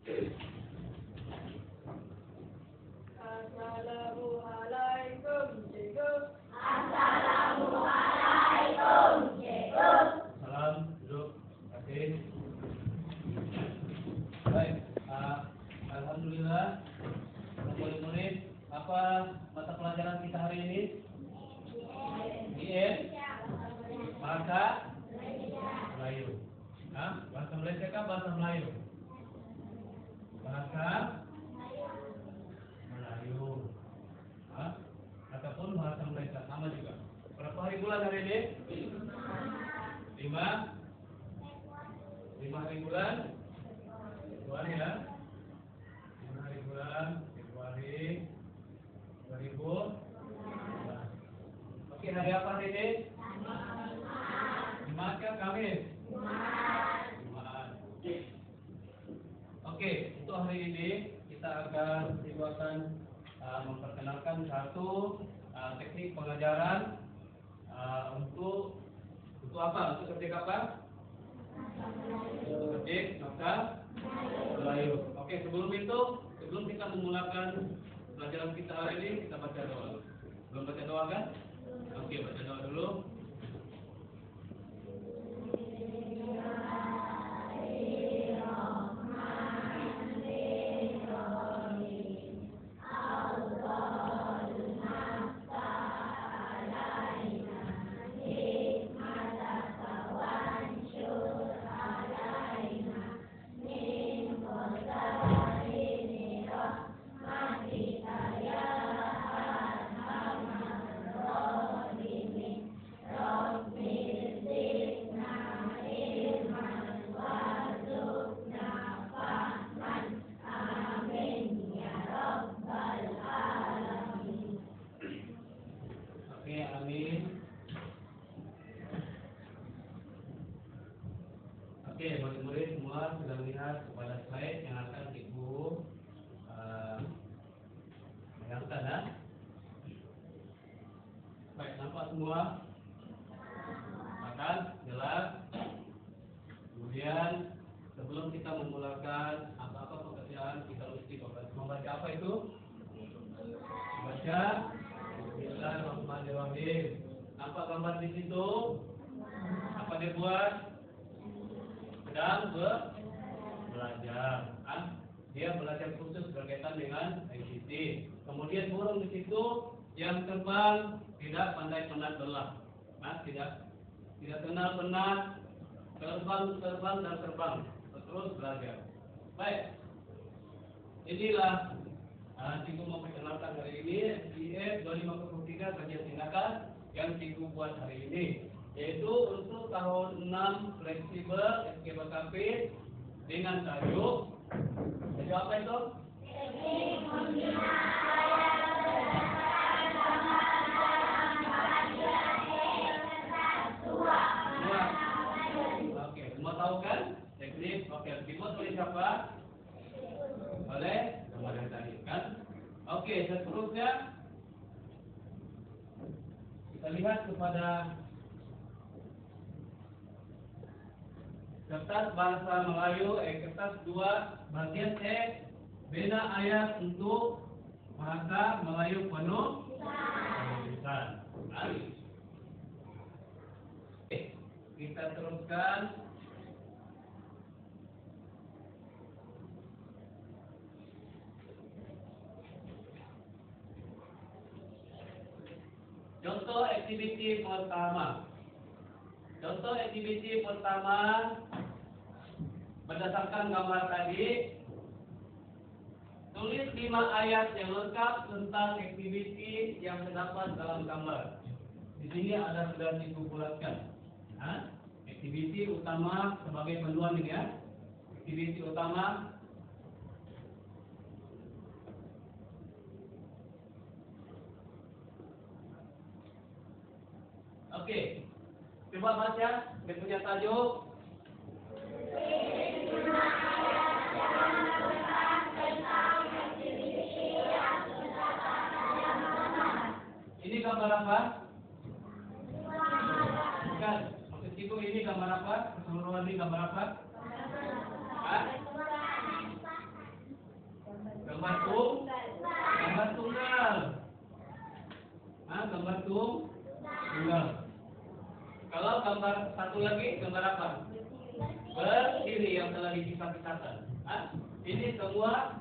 Assalamualaikum, cikgu. Assalamualaikum, cikgu. Salam, duduk. Terima kasih. Baik, alhamdulillah. Murid-murid, apa mata pelajaran kita hari ini? IN Bahasa Melayu. Bahasa Malaysia kah bahasa Melayu? Bahasa Melayu. Ataupun bahasa Malaysia sama juga. Berapa hari bulan hari ini? 5 hari bulan. Februari ya. 5 hari bulan Februari 2000. Oke, hari apa hari ini? Jumat ya, Kamis? Jumat. Oke, untuk hari ini kita akan memperkenalkan satu teknik pengajaran untuk apa? Untuk ketik apa? Untuk ketik bahasa Melayu. Oke, sebelum kita memulakan pelajaran kita hari ini, kita baca doa. Belum baca doa kan? Oke, baca doa dulu. Oke, murid-murid semua sudah melihat kepada slide yang akan Ibu bayangkan ya. Baik, nampak semua? Akan jelas. Kemudian sebelum kita memulakan apa-apa pekerjaan, kita mesti membaca apa itu? Baca Bismillahirrahmanirrahim. Apa gambar di situ? Apa dia buat? Sedang belajar. Dia belajar khusus berkaitan dengan ICT. Kemudian burung di situ yang terbang tidak pandai penat belah, tidak kenal penat, terbang dan terbang, terus belajar. Baik, inilah Cikgu memperkenalkan hari ini SDF 2543 kajian tindakan yang Cikgu buat hari ini, yaitu untuk tahun 6 fleksibel SKBKP dengan tajuk apa itu? Teknik pembinaan berdasarkan gambar dalam kajian kelas 2. Oke, semua tahu kan? Teknik, oke, dibuat oleh siapa? Oleh gambar yang tadi kan? Oke, seterusnya kita lihat kepada kertas bahasa Melayu kertas 2 bagian E, bina ayat untuk bahasa Melayu penuh penulisan. Kita teruskan. Contoh aktiviti pertama. Contoh aktiviti pertama berdasarkan gambar tadi, tulis 5 ayat yang lengkap tentang aktiviti yang terdapat dalam gambar. Di sini ada sudah dikumpulkan. Aktiviti utama sebagai panduan ini ya. Aktiviti utama. Oke. Coba baca, dia punya tajuk. Ini gambar apa? Bukan. Maksud Ibu ini gambar apa? Keseluruhan ini gambar apa? gambar tunggal. Gambar tunggal. Kalau gambar satu lagi, gambar apa? Berdiri yang telah dipisah-pisahkan. Ini semua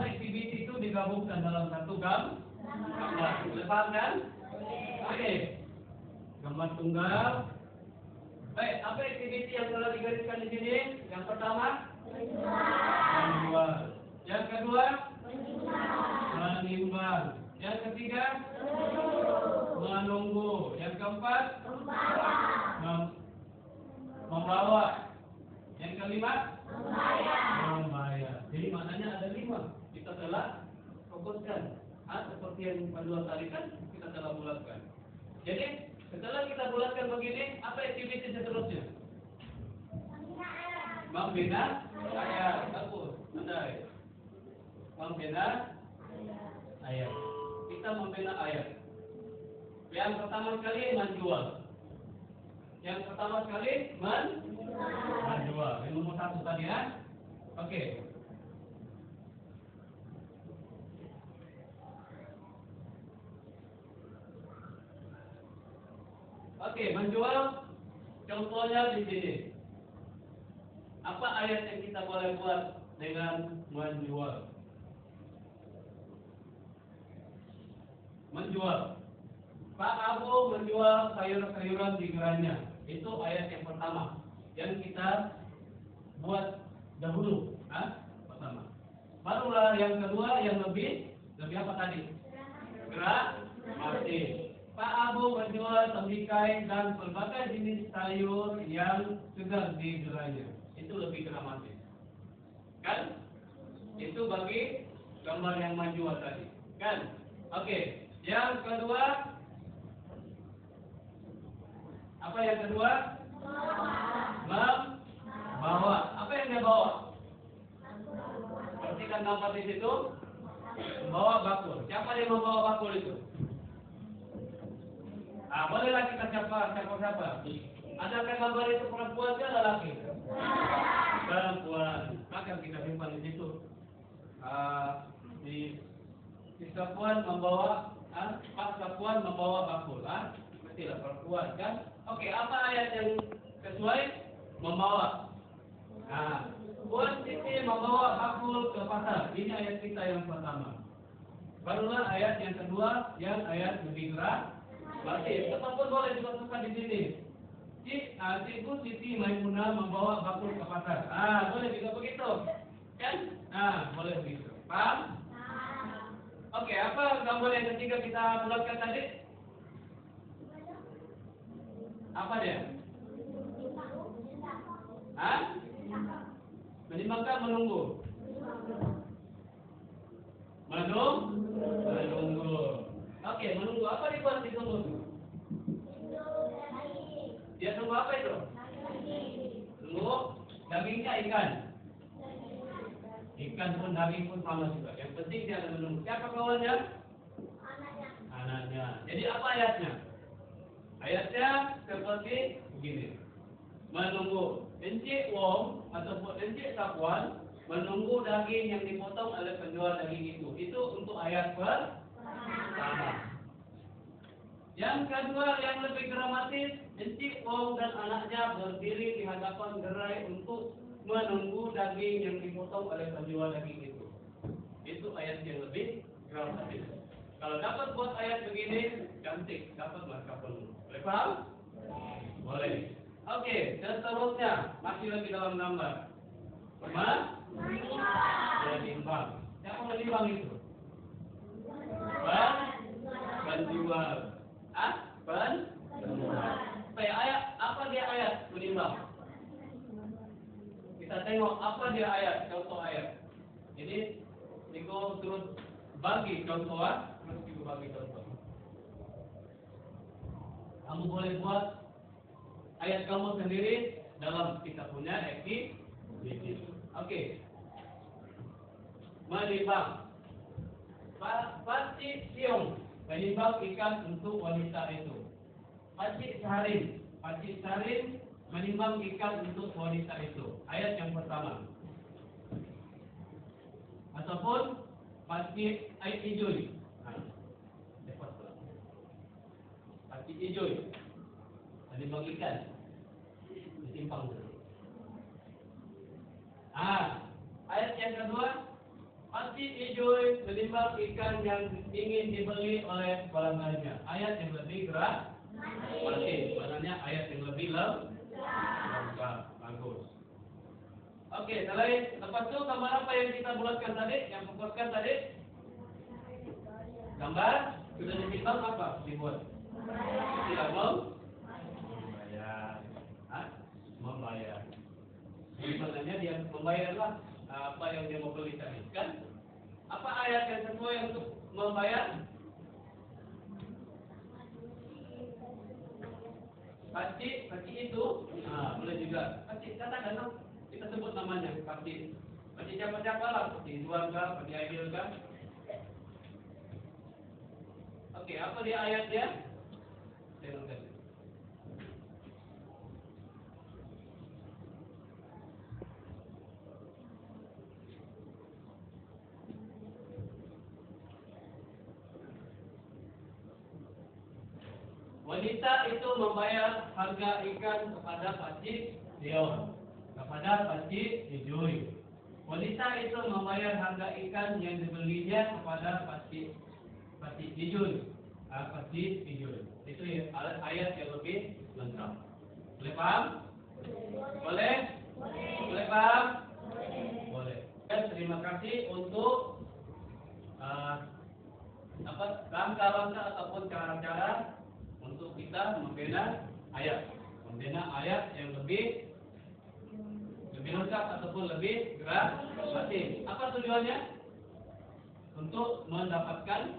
aktiviti itu digabungkan dalam satu gambar. Lepas kan? Oke. Gambar tunggal. Baik, apa aktiviti yang telah digariskan di sini? Yang pertama, menjual. Yang kedua, menimbang. Yang ketiga, menunggu. Yang keempat, membawa. Yang kelima, membayar. Jadi maknanya ada 5. Kita telah fokuskan. Seperti yang panduan tadi kan kita telah bulatkan. Jadi setelah kita bulatkan begini, apa aktiviti seterusnya? Membina ayat. Bagus. Pandai. Membina ayat. Kita membina ayat. Yang pertama sekali menjual. Yang pertama sekali menjual. Yang nomor 1 tadi ya. Oke. Oke, menjual. Contohnya di sini. Apa ayat yang kita boleh buat dengan menjual? Menjual. Pak Abu menjual sayur-sayuran di gerainya. Itu ayat yang pertama yang kita buat dahulu. Pertama. Barulah yang kedua yang lebih apa tadi? Gramatis. Pak Abu menjual tembikar dan berbagai jenis sayur yang segar di gerainya. Itu lebih gramatis. Kan? Itu bagi gambar yang menjual tadi. Kan? Oke. Yang kedua, apa yang kedua? Membawa. Apa yang dia bawa? Perhatikan gambar di situ. Membawa bakul. Siapa yang membawa bakul itu? Bolehlah kita siapa? Adakah gambar itu perempuan atau lelaki? Perempuan. Maka kita simpan di situ. Di Sapuan membawa, Pak Sapuan membawa bakul. Mestilah perempuan kan? Oke, apa ayat yang sesuai? Membawa. Puan Siti membawa bakul ke pasar. Ini ayat kita yang pertama. Barulah ayat yang kedua, yang ayat lebih gerak. Berarti, ataupun boleh dimasukkan di sini. Ibu Siti Maimunah membawa bakul ke pasar. Boleh juga begitu. Kan? Boleh begitu. Paham? Oke, apa gambar yang ketiga kita bulatkan tadi? Apa dia? Menimbangkan menunggu. Menunggu. Oke, menunggu. Apa dibuat ditunggu? Dia tunggu apa itu? Tunggu dagingnya ikan. Ikan pun daging pun sama juga. Yang penting dia akan menunggu. Siapa kawannya? Anaknya. Jadi apa ayatnya? Ayatnya seperti begini. Menunggu. Encik Wong ataupun Encik Sapuan menunggu daging yang dipotong oleh penjual daging itu. Itu untuk ayat pertama. Yang kedua yang lebih dramatis, Encik Wong dan anaknya berdiri di hadapan gerai untuk menunggu daging yang dipotong oleh penjual daging itu. Itu ayat yang lebih dramatis. Kalau dapat buat ayat begini, cantik, dapat markah penuh. Boleh paham? Boleh. Oke, seterusnya masih lagi dalam gambar. Menimbang. Siapa menimbang itu? Penjual. Penjual. Ayat apa dia ayat menimbang? Kita tengok apa dia ayat, contoh ayat. Ini Niko turut bagi contoh, terus Niko bagi contoh. Kamu boleh buat ayat kamu sendiri dalam kita punya aktiviti. Oke. Menimbang. Pasti siung menimbang ikan untuk wanita itu. Pasti sarin menimbang ikan untuk wanita itu. Ayat yang pertama. Ataupun pasti air hijau. Nah, cepat pula. Pasti hijau. Menimbang ikan. Disimpang dulu. Ayat yang kedua, pasti hijau menimbang ikan yang ingin dibeli oleh pelanggannya. Ayat yang lebih gerak, pasti. Maknanya ayat yang lebih lengkap. Bagus. Oke, lepas itu gambar apa yang kita bulatkan tadi, yang fokuskan tadi? Gambar sudah ditimbang apa dibuat? Tidak mau membayar. Membayar. Sebenarnya dia membayarlah apa yang dia mau beli tadi, kan? Apa ayat yang sesuai untuk membayar? Pasti itu. Boleh juga. Pasti katakan kita sebut namanya. Pasti siapa lah. Pasti Ridwan kah? Pasti Aidil kah? Oke, apa dia ayatnya? Tengok. Wanita itu membayar harga ikan kepada Pakcik Leon, kepada Pakcik Ijoy. Wanita itu membayar harga ikan yang dibelinya kepada Pakcik Ijoy. Pakcik Ijoy. Itu ayat yang lebih lengkap. Boleh paham? Boleh? Boleh paham? Boleh. Terima kasih untuk langkah-langkah ataupun cara-cara untuk kita membina ayat yang lebih lengkap ataupun lebih gerak pasti. Apa tujuannya? Untuk mendapatkan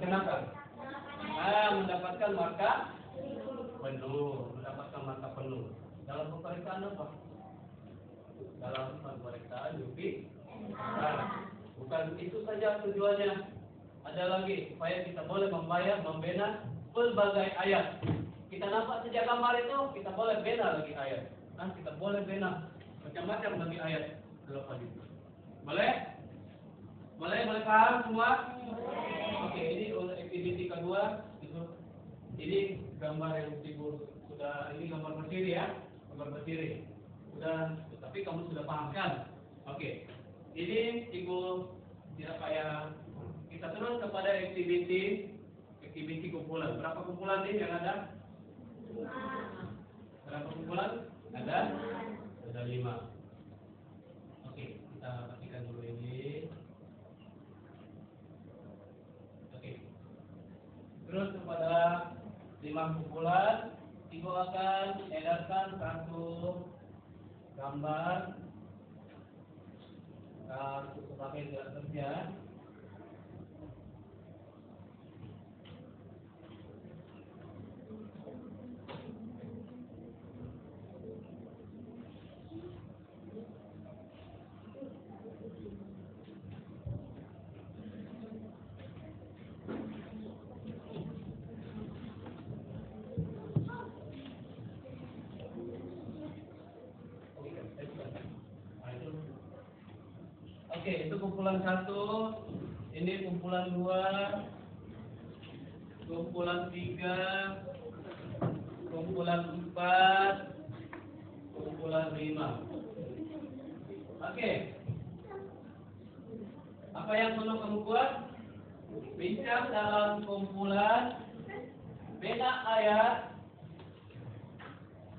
apa? Mendapatkan marka penuh, dalam pemeriksaan apa? Dalam pemeriksaan UPI. Bukan itu saja tujuannya. Ada lagi supaya kita boleh membina pelbagai ayat. Kita nampak sejak gambar itu, kita boleh bina lagi ayat. Kita boleh bina macam-macam lagi ayat selepas itu. Boleh? Boleh paham semua? Oke, ini untuk aktiviti kedua. Ini gambar yang sudah, ini gambar berdiri ya, gambar berdiri. Sudah, tapi kamu sudah paham kan? Oke, ini Ibu tidak payah. Kita terus kepada aktiviti kumpulan. Berapa kumpulan ini yang ada? Berapa kumpulan? Ada 5. Oke, kita perhatikan dulu ini. Oke. Terus kepada 5 kumpulan, Ibu akan edarkan satu gambar sebagai gerak kerja. Oke, itu kumpulan 1, ini kumpulan 2, kumpulan 3, kumpulan 4, kumpulan 5. Oke. Apa yang perlu kamu buat? Bincang dalam kumpulan, bina ayat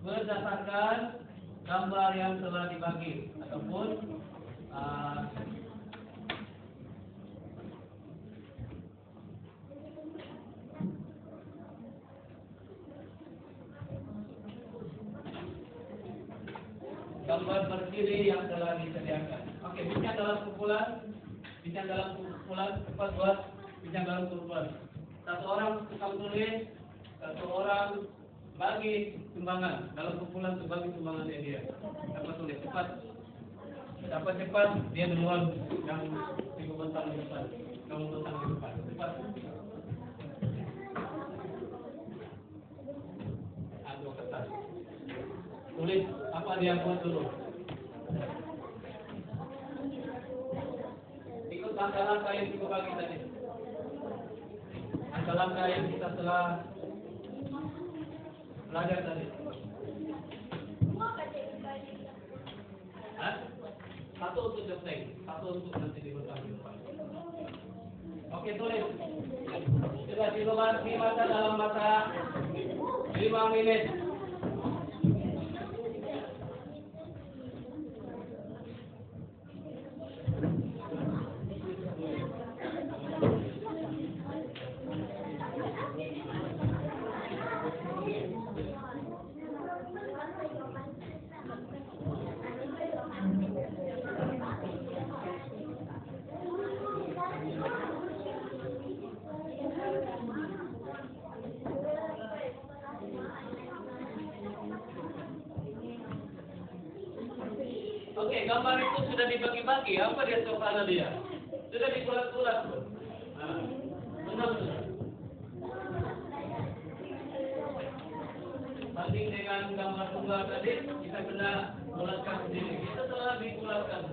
berdasarkan gambar yang telah dibagi ataupun gambar berdiri yang telah disediakan. Oke, bincang dalam kumpulan, cepat buat bincang dalam kumpulan. Satu orang tukang tulis, satu orang bagi sumbangan dalam kumpulan, bagi sumbangannya dia. Dapat tulis cepat, dia duluan yang Ibu bentang di depan, kamu bentang di depan, cepat. Aduh, kertas. Tulis apa dia buat dulu. Ikut langkah-langkah yang kita bagi tadi. Langkah-langkah yang kita telah belajar tadi. Hah? Satu untuk desain, satu untuk nanti diberitahu. Oke, tulis. Coba dibaca dalam masa 5 menit. Oke, gambar itu sudah dibagi-bagi. Apa dia suasana dia? Sudah dikulat-kulat. Nah, benar sudah. Banding dengan gambar tunggal tadi, kita kena bulatkan sendiri. Kita telah dikulatkan.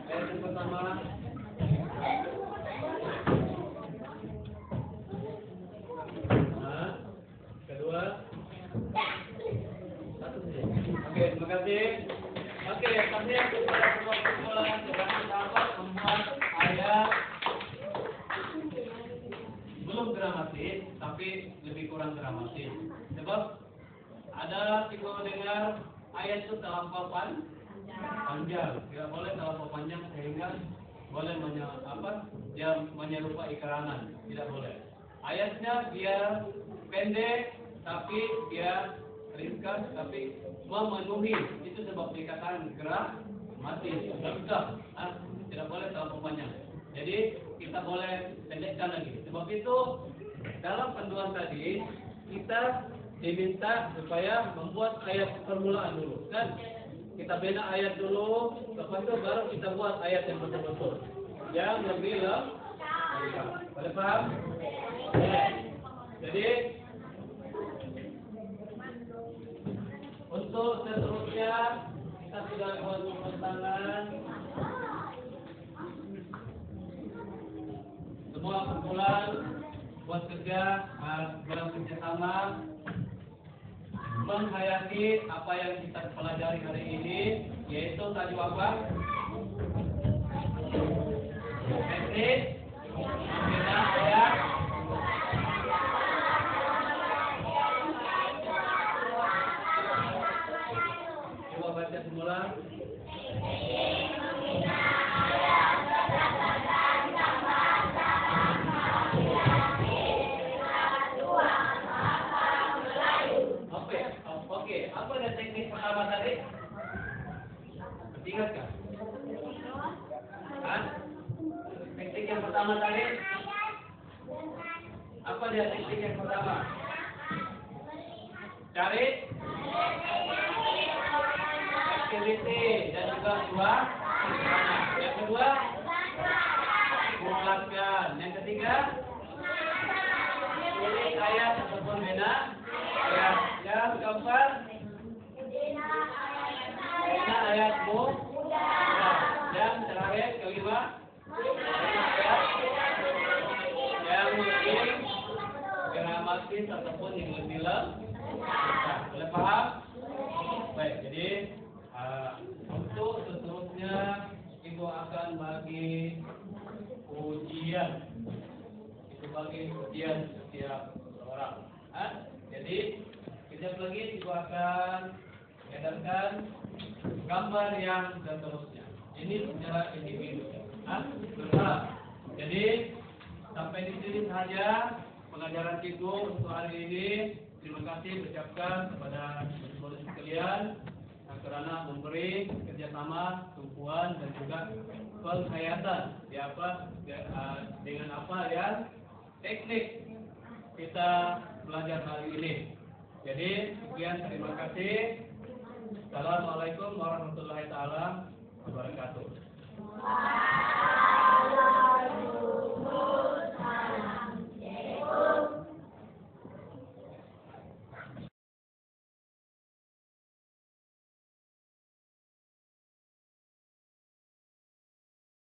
Yang pertama, kedua, satu saja. Oke, terima kasih. Oke, tadi kepada semua kumpulan jangan dapat membuat ayat belum gramatis, tapi lebih kurang gramatis. Sebab ada tipe dengar ayat itu terlampau panjang, tidak boleh terlampau panjang sehingga boleh dia menyerupai kerangan, tidak boleh. Ayatnya biar pendek, tapi dia ringkas, tapi memenuhi. Itu sebab dikatakan gramatis, lengkap. Tidak boleh terlampau panjang. Jadi kita boleh pendekkan lagi. Sebab itu dalam panduan tadi kita diminta supaya membuat ayat permulaan dulu, kan? Kita bina ayat dulu, lepas itu baru kita buat ayat yang betul-betul, yang lebih lengkap. Boleh paham? Jadi untuk seterusnya kita sudah buat tangan. Semua kumpulan buat kerja sama menghayati apa yang kita pelajari hari ini, yaitu tadi apa? Teknik membina ayat. Coba baca semula. Oke, apa ada teknik pertama tadi? Ingat kan? Teknik yang pertama tadi? Apa dia teknik yang pertama? Cari activity dan juga suasana. Yang kedua, kumulasikan. Yang ketiga, pilih ayat ataupun bina ayat. Yang keempat, bina ayatmu. Yang terakhir, kelima, bina ayat yang lebih gramatis ataupun yang lebih lengkap. Boleh paham? Baik, jadi ujian setiap orang. Jadi kejap lagi Ibu akan edarkan gambar yang dan seterusnya. Ini secara individu. Berharap. Jadi sampai di sini saja pengajaran Ciku untuk hari ini. Terima kasih ucapkan kepada saudara sekalian karena memberi kerjasama, tumpuan dan juga penghayatan dengan apa ya teknik kita belajar hari ini. Jadi sekian, terima kasih. Assalamualaikum warahmatullahi taala wabarakatuh.